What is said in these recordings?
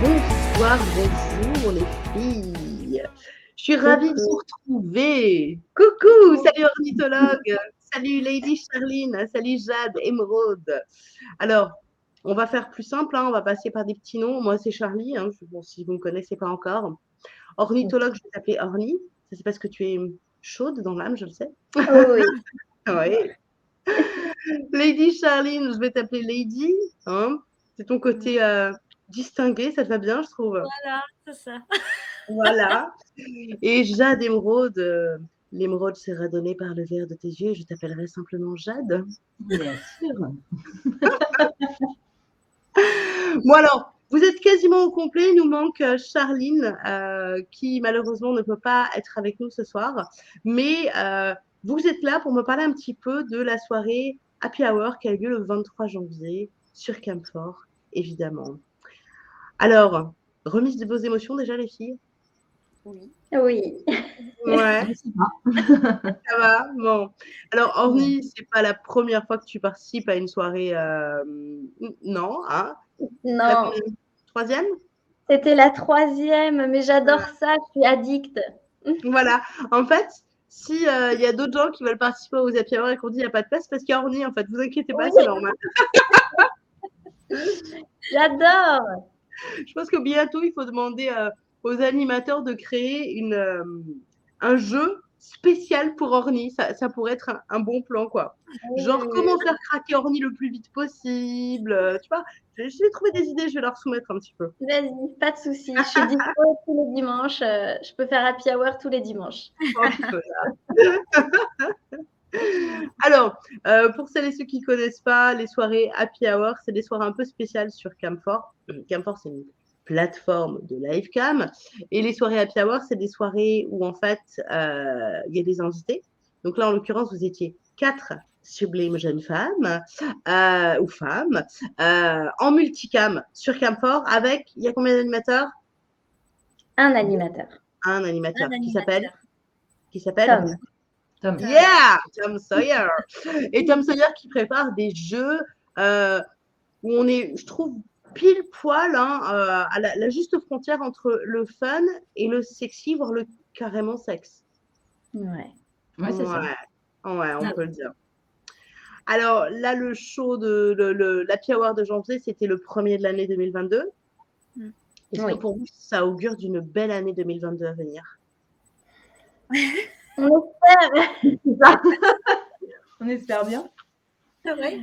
Bonsoir, bonjour les filles. Je suis ravie de vous retrouver. Coucou, salut ornithologue, salut Lady Charline, salut Jade, Émeraude. Alors, on va faire plus simple, hein, on va passer par des petits noms. Moi, c'est Charlie, hein, bon, si vous ne me connaissez pas encore. Ornithologue, je vais t'appeler Orny. Ça, c'est parce que tu es chaude dans l'âme, je le sais. Oui. Oui. Lady Charline, je vais t'appeler Lady. Hein. C'est ton côté distingué, ça te va bien, je trouve. Voilà, c'est ça. Voilà. Et Jade Émeraude, l'émeraude sera donnée par le verre de tes yeux. Je t'appellerai simplement Jade. Bien sûr. Bon alors, vous êtes quasiment au complet. Il nous manque Charline, qui malheureusement ne peut pas être avec nous ce soir. Mais vous êtes là pour me parler un petit peu de la soirée Happy Hour qui a eu lieu le 23 janvier sur Camfort, évidemment. Alors, remise de vos émotions déjà, les filles? Oui. Ouais. Ça va. Bon. Alors, Orny, c'est pas la première fois que tu participes à une soirée. Non, hein? Non. Troisième? C'était la 3e, mais j'adore ça, je suis addict. Voilà. En fait, si il y a d'autres gens qui veulent participer aux Happy Hour et qu'on dit il n'y a pas de place, parce qu'il y a Orny, en fait. Vous inquiétez pas, c'est normal. J'adore. Je pense que bientôt, il faut demander aux animateurs de créer un jeu spécial pour Orny. Ça pourrait être un bon plan, quoi. Genre, comment faire craquer Orny le plus vite possible. Tu vois, je vais trouver des idées, je vais leur soumettre un petit peu. Vas-y, pas de souci. Je suis dispo tous les dimanches. Je peux faire Happy Hour tous les dimanches. Alors, pour celles et ceux qui ne connaissent pas, les soirées Happy Hour, c'est des soirées un peu spéciales sur Camfort. Camfort, c'est une plateforme de livecam. Et les soirées Happy Hour, c'est des soirées où, en fait, il y a des invités. Donc là, en l'occurrence, vous étiez 4 sublimes jeunes femmes ou femmes en multicam sur Camfort avec, il y a combien d'animateurs? Un animateur. Un animateur. Qui s'appelle Tom. Yeah, Tom Sawyer. Et Tom Sawyer qui prépare des jeux où on est, je trouve, pile poil à la juste frontière entre le fun et le sexy, voire le carrément sexe. Ouais, c'est ça. Ouais, on peut le dire. Alors là, le show de l'Happy Hour de janvier, c'était le premier de l'année 2022. Est-ce que pour vous, ça augure d'une belle année 2022 à venir? On espère. On espère bien. Ouais.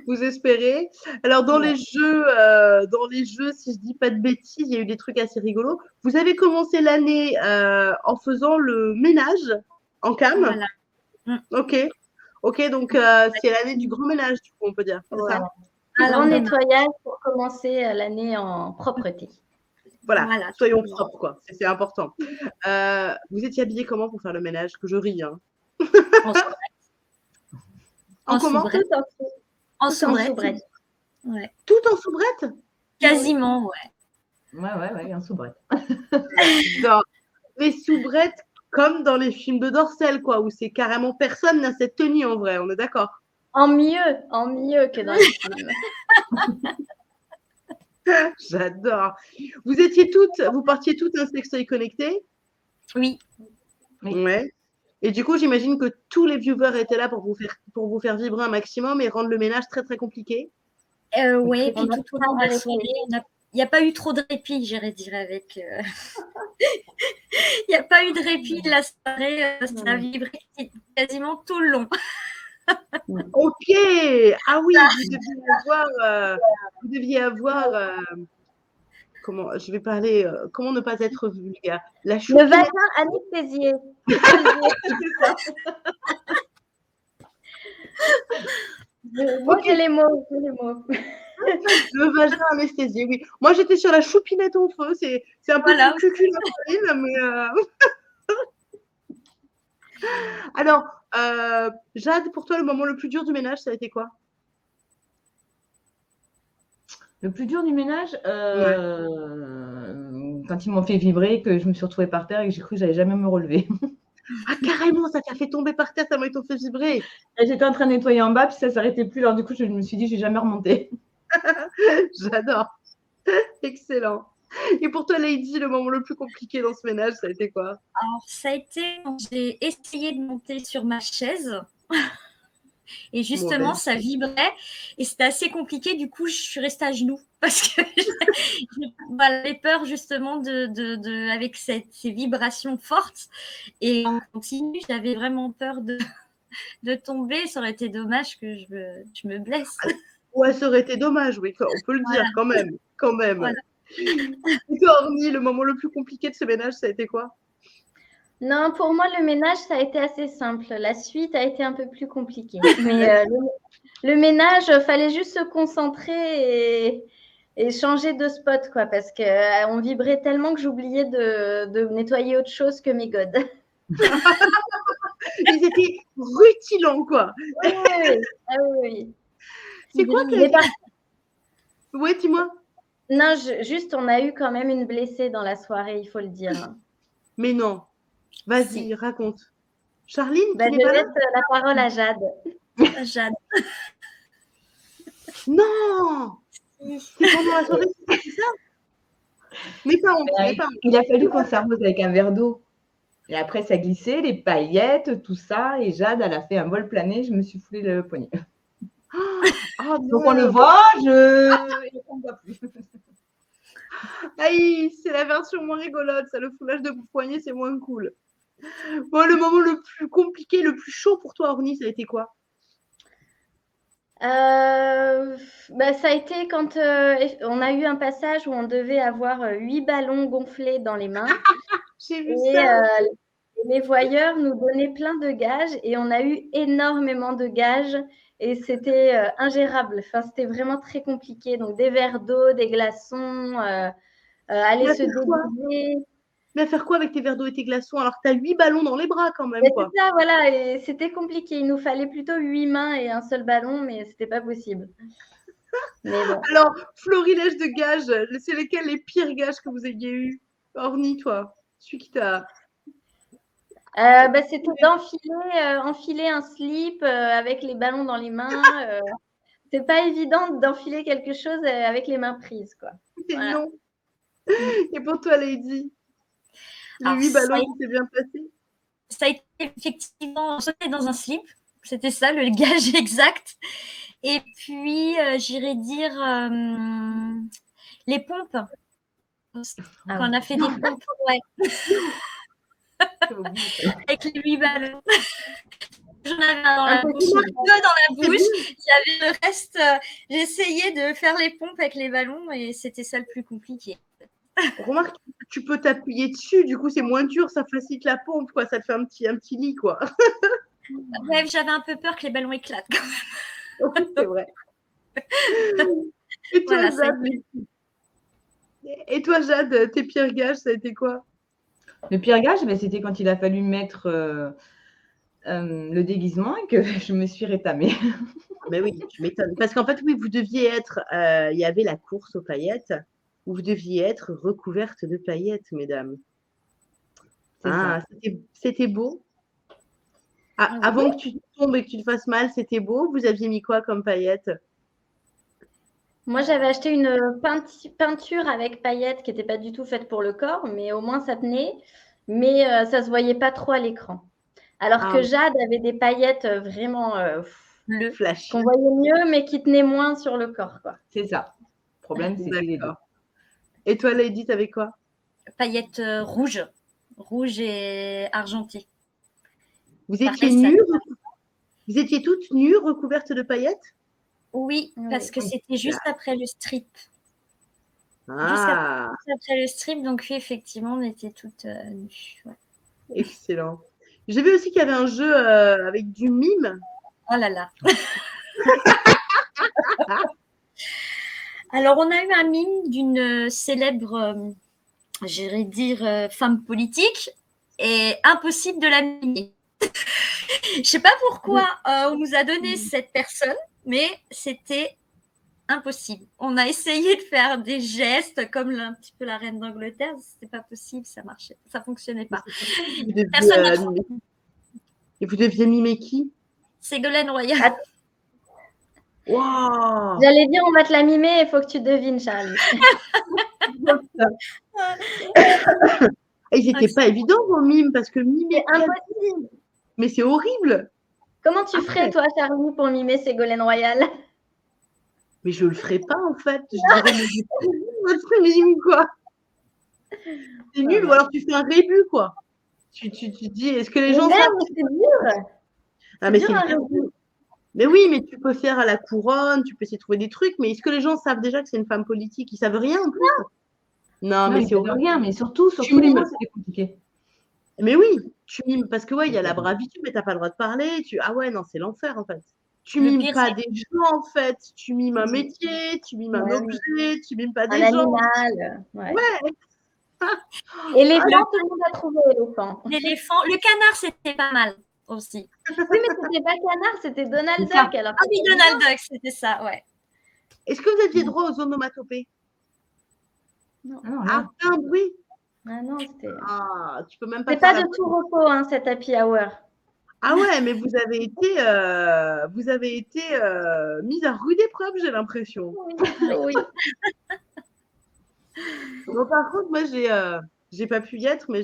Vous espérez? Alors dans les jeux, si je dis pas de bêtises, il y a eu des trucs assez rigolos. Vous avez commencé l'année en faisant le ménage en cam. Voilà. Ok, donc c'est l'année du grand ménage, du coup, on peut dire. C'est ça? Grand nettoyage pour commencer l'année en propreté. Voilà. Soyons propres, quoi. C'est important. Vous étiez habillés comment pour faire le ménage? Que je ris, hein. En comment? En soubrette. Ouais. Tout en soubrette? Quasiment, ouais. Ouais, en soubrette. Les soubrettes comme dans les films de Dorcel, quoi, où c'est carrément personne n'a cette tenue en vrai, on est d'accord? En mieux que dans les films. J'adore. Vous portiez toutes un sextoy connecté? Oui. Ouais. Et du coup, j'imagine que tous les viewers étaient là pour vous faire vibrer un maximum et rendre le ménage très très compliqué. Oui, puis tout au long de la soirée, il n'y a pas eu trop de répit, j'irais dire, avec. Il n'y a pas eu de répit de la soirée, ça a vibré quasiment tout le long. Ok. Ah oui, vous deviez avoir. Comment je vais parler, comment ne pas être vulgaire? Le vagin anesthésié. J'ai les mots. Le vagin anesthésié, oui. Moi, j'étais sur la choupinette au feu. C'est un peu plus cucu mais. Alors, Jade, pour toi, le moment le plus dur du ménage, ça a été quoi? Le plus dur du ménage, quand ils m'ont fait vibrer, que je me suis retrouvée par terre et que j'ai cru que j'allais jamais me relever. Ah, carrément, ça t'a fait tomber par terre tellement ils t'ont fait vibrer. Et j'étais en train de nettoyer en bas, puis ça s'arrêtait plus. Alors du coup, je me suis dit, je vais jamais remonter. J'adore. Excellent. Et pour toi, Lady, le moment le plus compliqué dans ce ménage, ça a été quoi? Alors, ça a été quand j'ai essayé de monter sur ma chaise. Et justement, Mauvaise. ça vibrait et c'était assez compliqué. Du coup, je suis restée à genoux parce que j'avais peur justement avec ces vibrations fortes. Et en continu, j'avais vraiment peur de tomber. Ça aurait été dommage que je me blesse. Ouais, ça aurait été dommage, oui, on peut le dire quand même. Quand même. Voilà. Et toi, Orny, le moment le plus compliqué de ce ménage, ça a été quoi? Non, pour moi, le ménage, ça a été assez simple. La suite a été un peu plus compliquée. Mais le ménage, fallait juste se concentrer et changer de spot, quoi, parce qu'on vibrait tellement que j'oubliais de nettoyer autre chose que mes godes. Ils étaient rutilants, quoi. Oui, oui. Ah, oui. C'est quoi Mais par... Oui, dis-moi. Non, juste, on a eu quand même une blessée dans la soirée, il faut le dire. Mais non. Vas-y, Si. raconte. Charline, Je vais mettre la parole à Jade. Jade. Non. C'est pendant la soirée, c'est ça? Mais pas honte, Il a fallu qu'on s'arrose avec un verre d'eau. Et après, ça glissait, les paillettes, tout ça. Et Jade, elle a fait un vol plané. Je me suis foulé le poignet. Oh, Donc, on le voit, et on ne voit plus. Aïe, c'est la version moins rigolote. Ça, le foulage de poignet, c'est moins cool. Bon, le moment le plus compliqué, le plus chaud pour toi, Orny, ça a été quoi? Ça a été quand on a eu un passage où on devait avoir 8 ballons gonflés dans les mains. J'ai vu ça. Les voyeurs nous donnaient plein de gages et on a eu énormément de gages et c'était ingérable. Enfin, c'était vraiment très compliqué. Donc, des verres d'eau, des glaçons, aller se déguiser. Mais à faire quoi avec tes verres d'eau et tes glaçons alors que tu as 8 ballons dans les bras quand même, quoi. C'est ça, voilà. Et c'était compliqué. Il nous fallait plutôt 8 mains et un seul ballon, mais c'était pas possible. Mais bon. Alors, florilège de gages, c'est lesquels les pires gages que vous ayez eu? Orny, toi, celui qui t'a... C'était d'enfiler un slip avec les ballons dans les mains. C'est pas évident d'enfiler quelque chose avec les mains prises, quoi. Voilà. Non. Et pour toi, Lady, les 8 ballons qui s'est bien passé? Ça a été effectivement sauter dans un slip. C'était ça, le gage exact. Et puis, j'irais dire les pompes. Quand on a fait des pompes, ouais. Avec les 8 ballons. J'en avais un dans la bouche, deux dans la bouche. Il y avait le reste. J'essayais de faire les pompes avec les ballons et c'était ça le plus compliqué. Remarque, tu peux t'appuyer dessus, du coup c'est moins dur, ça facilite la pompe, quoi. Ça te fait un petit lit, quoi. Ouais, j'avais un peu peur que les ballons éclatent quand même. Oui, c'est vrai. Et toi, voilà, Jade, tes pires gages, ça a été quoi? Le pire gage, c'était quand il a fallu mettre le déguisement et que je me suis rétamée. Mais oui, tu m'étonnes. Parce qu'en fait, oui, vous deviez être... il y avait la course aux paillettes, où vous deviez être recouverte de paillettes, mesdames. C'était beau. Avant que tu tombes et que tu te fasses mal, c'était beau. Vous aviez mis quoi comme paillettes? Moi, j'avais acheté une peinture avec paillettes qui n'était pas du tout faite pour le corps, mais au moins ça tenait. Mais ça ne se voyait pas trop à l'écran. Alors que Jade avait des paillettes vraiment bleues, flash, qu'on voyait mieux, mais qui tenaient moins sur le corps, quoi. C'est ça. Le problème, c'était les deux. Et toi, Lady, t'avais quoi? Paillettes rouges et argentées. Vous étiez nues? Vous étiez toutes nues, recouvertes de paillettes? Oui, parce que c'était juste après le strip. Juste après le strip, donc oui, effectivement, on était toutes nues. Ouais. Excellent. J'ai vu aussi qu'il y avait un jeu avec du mime. Oh là là. Alors, on a eu un mime d'une célèbre, j'irais dire, femme politique et impossible de la mimer. Je ne sais pas pourquoi on nous a donné cette personne, mais c'était impossible. On a essayé de faire des gestes comme un petit peu la reine d'Angleterre, c'était pas possible, ça marchait, ça fonctionnait pas. Et vous deviez mimer qui? Ségolène Royal. Waouh! J'allais dire, on va te la mimer, il faut que tu devines, Charlie. Et ils n'étaient pas évidents vos mimes parce que mimer C'est impossible. mais c'est horrible. Comment tu ferais, toi, Charlie, pour mimer Ségolène Royal? Mais je le ferai pas en fait. Je dirais mais c'est horrible, votre mime quoi. C'est nul ou alors tu fais un rébut quoi. Tu dis est-ce que les Mais gens merde, savent? c'est dur. Ah mais dur, c'est un hyper rébut. dur. Mais oui, mais tu peux faire à la couronne, tu peux essayer de trouver des trucs, mais est-ce que les gens savent déjà que c'est une femme politique? Ils savent rien en plus. Non, Non, mais il c'est ne horrible. rien, mais surtout, sur Tu tous les mimes. mots, c'était compliqué. Mais oui, tu mimes parce que ouais, il y a la bravitude, mais t'as pas le droit de parler. Ah ouais, non, c'est l'enfer en fait. Tu Le mimes pire, pas c'est des gens en fait, tu mimes un métier, tu mimes un Ouais, oui. objet, tu mimes pas Un des gens. animal. Ouais. Ouais. Éléphant, tout le monde a trouvé éléphant. l'éléphant. Le canard, c'était pas mal aussi. Oui, mais c'était pas canard, c'était Donald C'est ça. Duck. Alors Ah oui, Donald Duck, c'était ça, ouais. Est-ce que vous aviez droit aux onomatopées? Ah non, Ah, rien. un bruit. Ah non, c'était. Ah, tu peux même pas C'est faire pas la de tout repos, hein, cet happy hour. Ah ouais, mais vous avez été mise à rude épreuve, j'ai l'impression. Oui. Bon, par contre, moi, j'ai pas pu y être, mais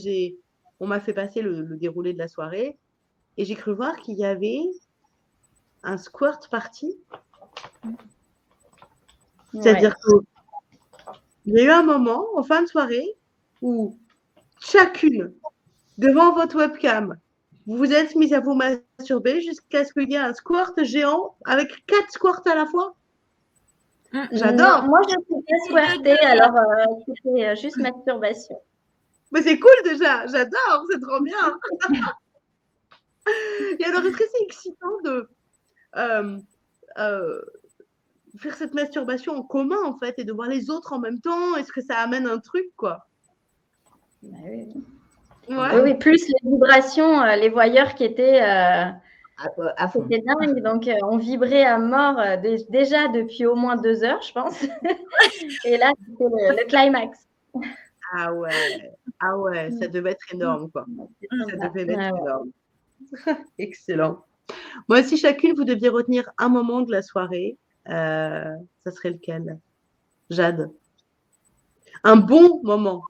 on m'a fait passer le déroulé de la soirée et j'ai cru voir qu'il y avait un squirt party. C'est-à-dire qu'il y a eu un moment en fin de soirée où chacune, devant votre webcam, vous vous êtes mise à vous masturber jusqu'à ce qu'il y ait un squirt géant avec 4 squirts à la fois. J'adore. Non, moi, je ne suis pas squirtée, alors c'était juste masturbation. Mais c'est cool déjà, j'adore, c'est trop bien. Et alors, est-ce que c'est excitant de faire cette masturbation en commun en fait et de voir les autres en même temps? Est-ce que ça amène un truc quoi? Oui. Ouais. Oui, plus les vibrations, les voyeurs qui étaient À fond. c'était dingue. Donc, on vibrait à mort déjà depuis au moins 2 heures, je pense. Et là, c'était le climax. Ah ouais, ça devait être énorme quoi. Ça devait être énorme. Excellent. Moi, si chacune vous deviez retenir un moment de la soirée, ça serait lequel? Jade. Un bon moment.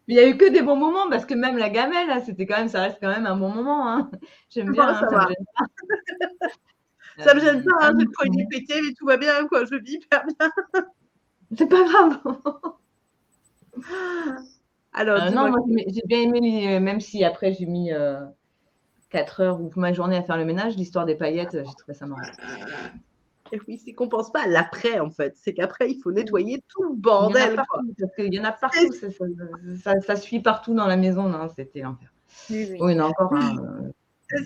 Il n'y a eu que des bons moments parce que même la gamelle, là, ça reste quand même un bon moment. Hein. J'aime bien, Bon, ça me va. gêne pas. Ça me gêne pas, j'ai le poignet pété, mais tout va bien, quoi. Je vis hyper bien. C'est pas grave. Alors, non, moi, j'ai bien aimé, même si après j'ai mis 4 heures ou ma journée à faire le ménage, l'histoire des paillettes, j'ai trouvé ça marrant. Et oui, c'est qu'on pense pas à l'après, en fait. C'est qu'après, il faut nettoyer tout le bordel. Il y en a partout. Ça suit partout dans la maison. Non, c'était l'enfer. Oui, il y en a encore un.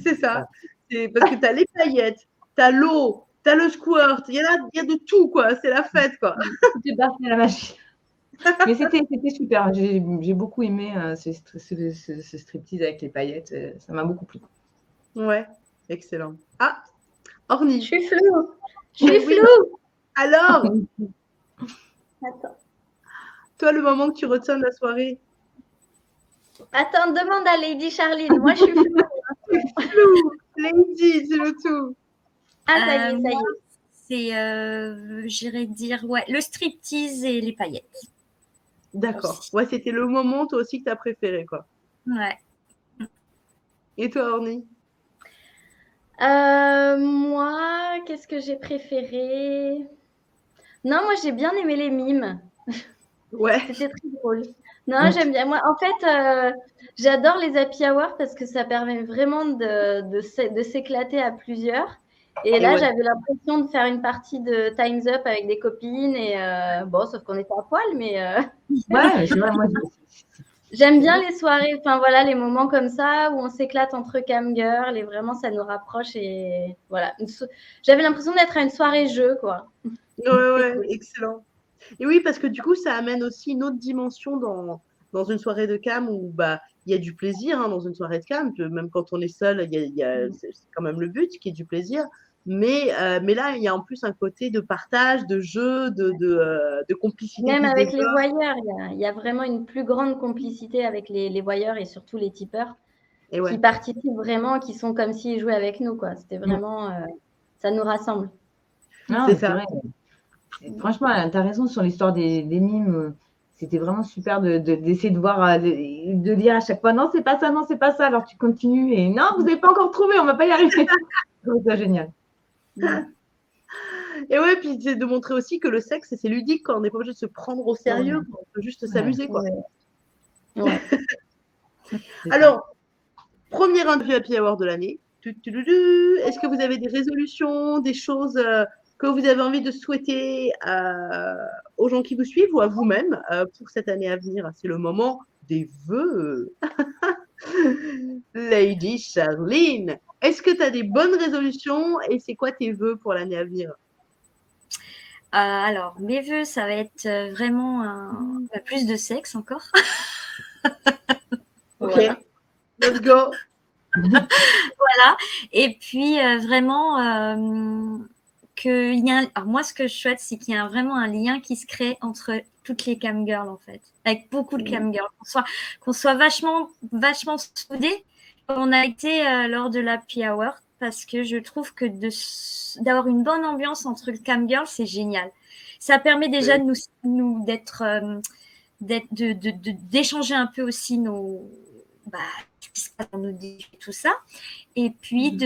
C'est ça. C'est parce que tu as les paillettes, tu as l'eau, tu as le squirt. Il y a de tout, quoi. C'est la fête, quoi. Tout est parti à la machine. Mais c'était super. J'ai beaucoup aimé ce striptease avec les paillettes. Ça m'a beaucoup plu. Ouais, excellent. Ah, Orny. Je suis floue. Alors, Attends. toi, le moment que tu retiens de la soirée? Attends, demande à Lady Charline. Moi, je suis floue. Flou, Lady, c'est le tout. Ah, ça y est. C'est, j'irais dire, le striptease et les paillettes. D'accord. Ouais, c'était le moment, toi aussi, que tu as préféré, quoi. Ouais. Et toi, Orny? Moi, qu'est-ce que j'ai préféré? Non, moi, j'ai bien aimé les mimes. Ouais. C'était très drôle. Non, j'aime bien. Moi, en fait, j'adore les happy hours parce que ça permet vraiment de s'éclater à plusieurs. Et là, j'avais l'impression de faire une partie de Time's Up avec des copines. Et bon, sauf qu'on était à poil, mais ouais, c'est vrai, moi, j'aime bien les soirées, enfin voilà, les moments comme ça où on s'éclate entre camgirls et vraiment ça nous rapproche. Et voilà, j'avais l'impression d'être à une soirée jeu, quoi. Ouais, excellent. Et oui, parce que du coup, ça amène aussi une autre dimension dans une soirée de cam où il y a du plaisir dans une soirée de cam. Même quand on est seul, c'est quand même le but qui est du plaisir. Mais là, il y a en plus un côté de partage, de jeu, de complicité. Même avec les voyeurs, il y a vraiment une plus grande complicité avec les voyeurs et surtout les tipeurs qui participent vraiment, qui sont comme s'ils jouaient avec nous, quoi. C'était vraiment ça nous rassemble. Non, C'est mais c'est ça. vrai. Franchement, tu as raison sur l'histoire des mimes. C'était vraiment super d'essayer de voir, de dire à chaque fois, non, c'est pas ça, non, c'est pas ça. Alors tu continues et non, vous n'avez pas encore trouvé, on va pas y arriver. Je trouve ça génial. Et ouais, puis c'est de montrer aussi que le sexe, c'est ludique, quoi. On n'est pas obligé de se prendre au sérieux, Ouais. quoi. On peut juste s'amuser, quoi. Ouais. C'est ça. Alors, première interview Happy Hour de l'année. Est-ce que vous avez des résolutions, des choses que vous avez envie de souhaiter aux gens qui vous suivent ou à vous-même pour cette année à venir? C'est le moment des vœux. Lady Charline, est-ce que tu as des bonnes résolutions et c'est quoi tes vœux pour l'année à venir? Alors, mes vœux, ça va être vraiment plus de sexe encore. Ok, Voilà. let's go. Voilà. Et puis, vraiment, qu'il y a alors moi, ce que je souhaite, c'est qu'il y a vraiment un lien qui se crée entre toutes les camgirls, en fait, avec beaucoup de camgirls, qu'on soit vachement soudés, comme on a été lors de l'Happy Hour, parce que je trouve que d'avoir une bonne ambiance entre le camgirl, c'est génial. Ça permet déjà de nous d'échanger un peu aussi nos ce qui se passe dans nos vies et tout ça. Et puis,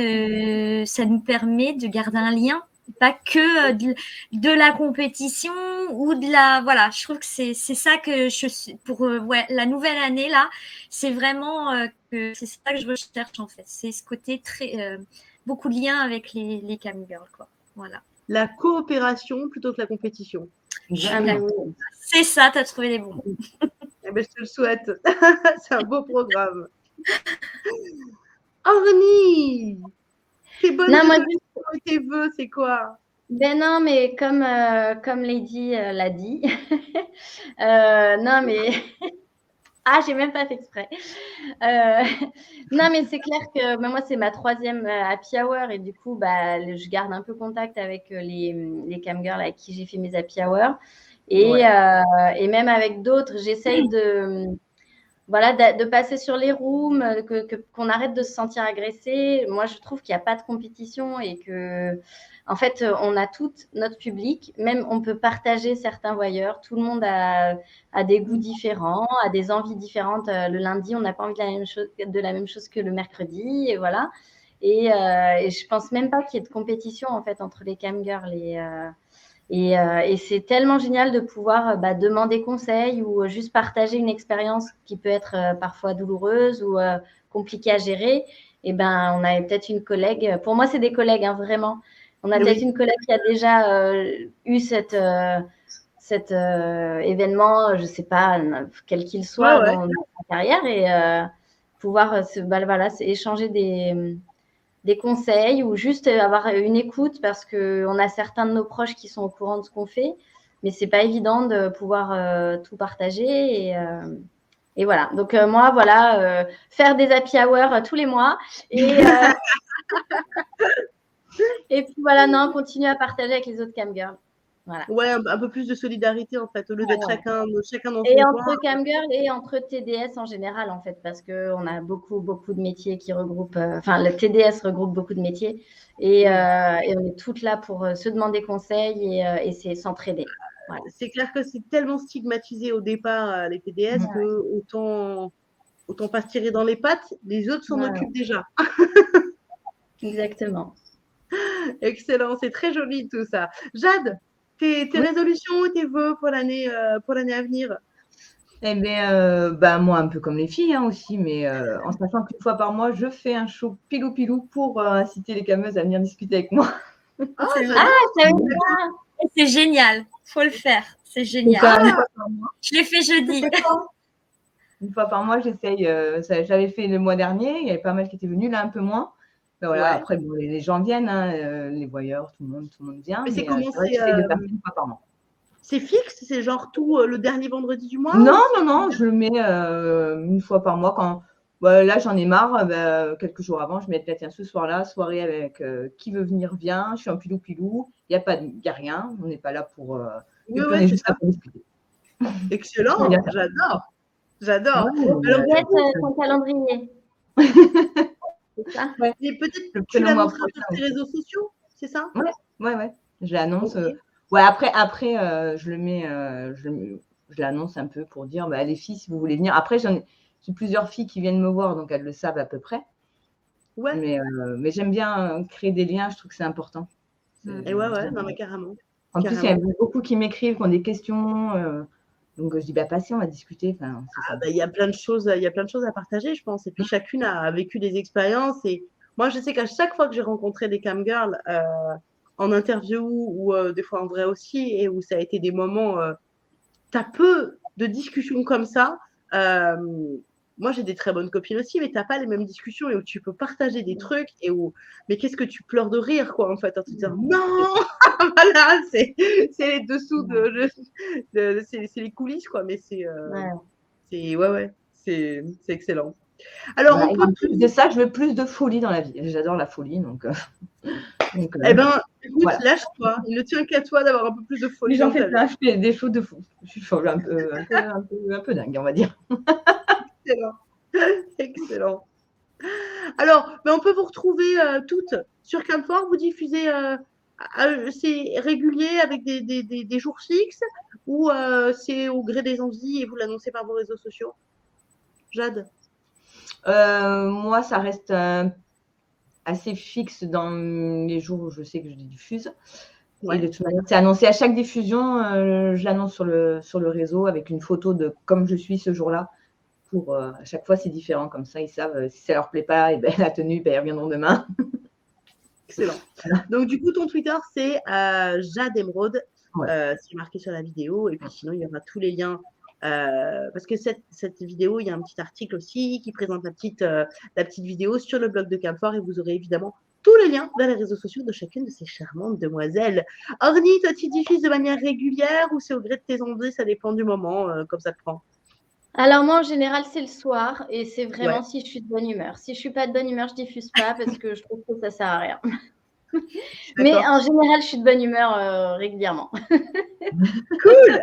ça nous permet de garder un lien, pas que de la compétition ou de la... Voilà, je trouve que c'est ça que pour la nouvelle année, là, c'est vraiment que c'est ça que je recherche, en fait. C'est ce côté beaucoup de liens avec les camgirls, quoi. Voilà. La coopération plutôt que la compétition. C'est ça, tu as trouvé les bons mots. Eh ben, je te le souhaite. C'est un beau programme. Orny, tes bonnes résolutions et tes vœux, c'est quoi? Ben non, mais comme Lady l'a dit. Non, mais... Ah, j'ai même pas fait exprès. Non, mais c'est clair que moi, c'est ma 3e Happy Hour et du coup, je garde un peu contact avec les camgirls avec qui j'ai fait mes Happy Hour. Et même avec d'autres, j'essaye de passer sur les rooms, qu'on arrête de se sentir agressé. Moi, je trouve qu'il n'y a pas de compétition et que, en fait, on a tout notre public. Même, on peut partager certains voyeurs. Tout le monde a des goûts différents, a des envies différentes. Le lundi, on n'a pas envie de la même chose que le mercredi, et voilà. Et je pense même pas qu'il y ait de compétition, en fait, entre les camgirls et c'est tellement génial de pouvoir demander conseil ou juste partager une expérience qui peut être parfois douloureuse ou compliquée à gérer. Et on a peut-être une collègue. Pour moi, c'est des collègues, hein, vraiment. On a peut-être une collègue qui a déjà eu cet événement, je ne sais pas, quel qu'il soit dans sa carrière, et pouvoir échanger des conseils ou juste avoir une écoute parce qu'on a certains de nos proches qui sont au courant de ce qu'on fait, mais ce n'est pas évident de pouvoir tout partager. Et voilà. Donc, moi, voilà, faire des happy hours tous les mois. Et puis, voilà, continuer à partager avec les autres camgirls. Voilà. Ouais, un peu plus de solidarité, en fait, au lieu d'être chacun dans son et coin. entre camgirls et entre TDS en général, en fait, parce qu'on a beaucoup de métiers qui regroupent... le TDS regroupe beaucoup de métiers et on est toutes là pour se demander conseil et c'est s'entraider. Voilà. C'est clair que c'est tellement stigmatisé au départ, les TDS, que autant pas se tirer dans les pattes, les autres s'en occupent déjà. Exactement. Excellent, c'est très joli tout ça. Jade, tes résolutions et tes vœux pour l'année à venir? Eh bien, moi, un peu comme les filles aussi, mais en sachant qu'une fois par mois, je fais un show pilou-pilou pour inciter les cameuses à venir discuter avec moi. C'est génial, faut le faire, c'est génial. Je l'ai fait jeudi. Une fois par mois, j'essaye. J'avais fait le mois dernier, il y avait pas mal qui étaient venus, là un peu moins. Ben voilà, après, les gens viennent, les voyeurs, tout le monde vient. Mais c'est comment j'essaie de faire une fois par mois. C'est fixe? C'est genre tout le dernier vendredi du mois? Non, je le mets une fois par mois. Quand là, j'en ai marre, quelques jours avant, je mets tiens, ce soir-là, soirée avec qui veut venir, vient. Je suis en pilou-pilou. Il n'y a rien. On n'est pas là pour. On est juste là pour discuter. Excellent, j'adore. Alors, ton calendrier. C'est ça. Et peut-être que tu l'as montré sur tes réseaux sociaux. c'est ça? Ouais. Je l'annonce. Ok. Ouais, après je le mets, je l'annonce un peu pour dire, bah, les filles, si vous voulez venir. Après, j'ai plusieurs filles qui viennent me voir, donc elles le savent à peu près. Ouais. Mais j'aime bien créer des liens, je trouve que c'est important. Et ouais, non, mais carrément. En plus, il y a beaucoup qui m'écrivent, qui ont des questions. Donc, je dis, bah, passez, on va discuter. Enfin, c'est ça. Bah, il y a plein de choses à partager, je pense. Et puis chacune a vécu des expériences. Et moi, je sais qu'à chaque fois que j'ai rencontré des camgirls en interview ou des fois en vrai aussi, et où ça a été des moments, t'as peu de discussions comme ça. Moi, j'ai des très bonnes copines aussi, mais t'as pas les mêmes discussions et où tu peux partager des trucs et où, mais qu'est-ce que tu pleures de rire, quoi, en fait, en te disant non, voilà, c'est les dessous c'est les coulisses, quoi, mais c'est excellent. Alors, Voilà, on et peut en plus de ça, je veux plus de folie dans la vie. J'adore la folie, donc eh ben, écoute, voilà. lâche-toi. Il ne tient qu'à toi d'avoir un peu plus de Mais folie j'en dans fais ta vie. plein, je fais des choses de fou. Je suis folle, un peu dingue, on va dire. Excellent. Excellent. Alors, on peut vous retrouver toutes sur Camfort. Vous diffusez, c'est régulier avec des jours fixes ou c'est au gré des envies et vous l'annoncez par vos réseaux sociaux? Jade? Moi, ça reste assez fixe dans les jours où je sais que je les diffuse. Ouais. Et de toute manière, c'est annoncé à chaque diffusion. Je l'annonce sur le réseau avec une photo de comme je suis ce jour-là. Pour à chaque fois, c'est différent. Comme ça, ils savent si ça leur plaît pas, et ben, la tenue, ben, ils reviendront demain. Excellent. Donc, du coup, ton Twitter, c'est Jade Emeraude. Ouais. C'est marqué sur la vidéo. Et puis, sinon, il y aura tous les liens. Parce que cette vidéo, il y a un petit article aussi qui présente la petite vidéo sur le blog de Camfort. Et vous aurez évidemment tous les liens vers les réseaux sociaux de chacune de ces charmantes demoiselles. Orny, toi, tu diffuses de manière régulière ou c'est au gré de tes envies? Ça dépend du moment, comme ça te prend. Alors moi, en général, c'est le soir et c'est vraiment Ouais. si je suis de bonne humeur. Si je suis pas de bonne humeur, je diffuse pas parce que je trouve que ça sert à rien. Mais D'accord. en général, je suis de bonne humeur régulièrement. Cool.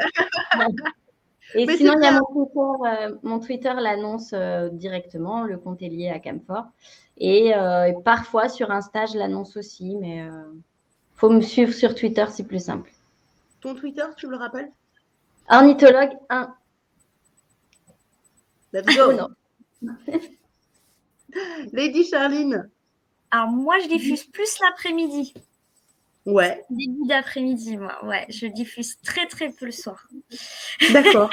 Et Mais sinon, c'est il y a bien. mon Twitter l'annonce directement. Le compte est lié à Camfort. Et parfois, sur Insta, je l'annonce aussi. Mais faut me suivre sur Twitter, c'est plus simple. Ton Twitter, tu me le rappelles? Ornithologue 1. Let's go. Oh non. Lady Charline. Alors, moi, je diffuse plus l'après-midi. Ouais. Début d'après-midi, moi. Ouais, je diffuse très, très peu le soir. D'accord.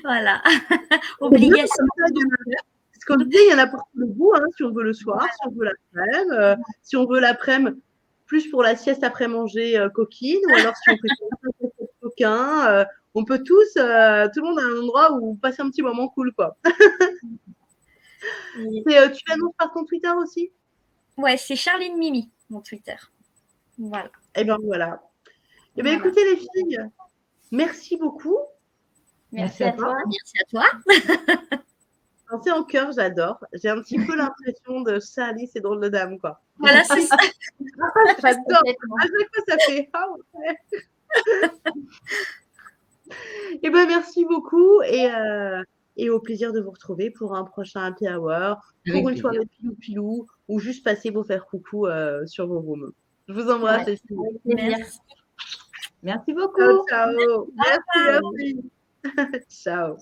Voilà. Obligation. Parce qu'on dit, il y en a pour tout le goût, hein, si on veut le soir, si on veut l'après-midi, si on veut l'après-midi, plus pour la sieste après manger coquine, ou alors si on fait coquin, on peut tous, tout le monde a un endroit où passer un petit moment cool, quoi. Tu l'annonces par ton Twitter aussi? Ouais, c'est Charline Mimi, mon Twitter. Voilà. Et bien voilà. Et bien Voilà. écoutez les filles, merci beaucoup. Merci à toi. Merci à toi. C'est en cœur, j'adore. J'ai un petit peu l'impression de Charlie, c'est drôle de dame, quoi. Voilà, c'est ça. J'adore. À chaque fois, ça fait ah ouais. Et ben merci beaucoup et au plaisir de vous retrouver pour un prochain happy hour, pour une soirée pilou-pilou ou juste passer vous faire coucou sur vos rooms. Je vous embrasse. Ouais, Merci. Merci beaucoup. Ciao, ciao. Merci. Ciao.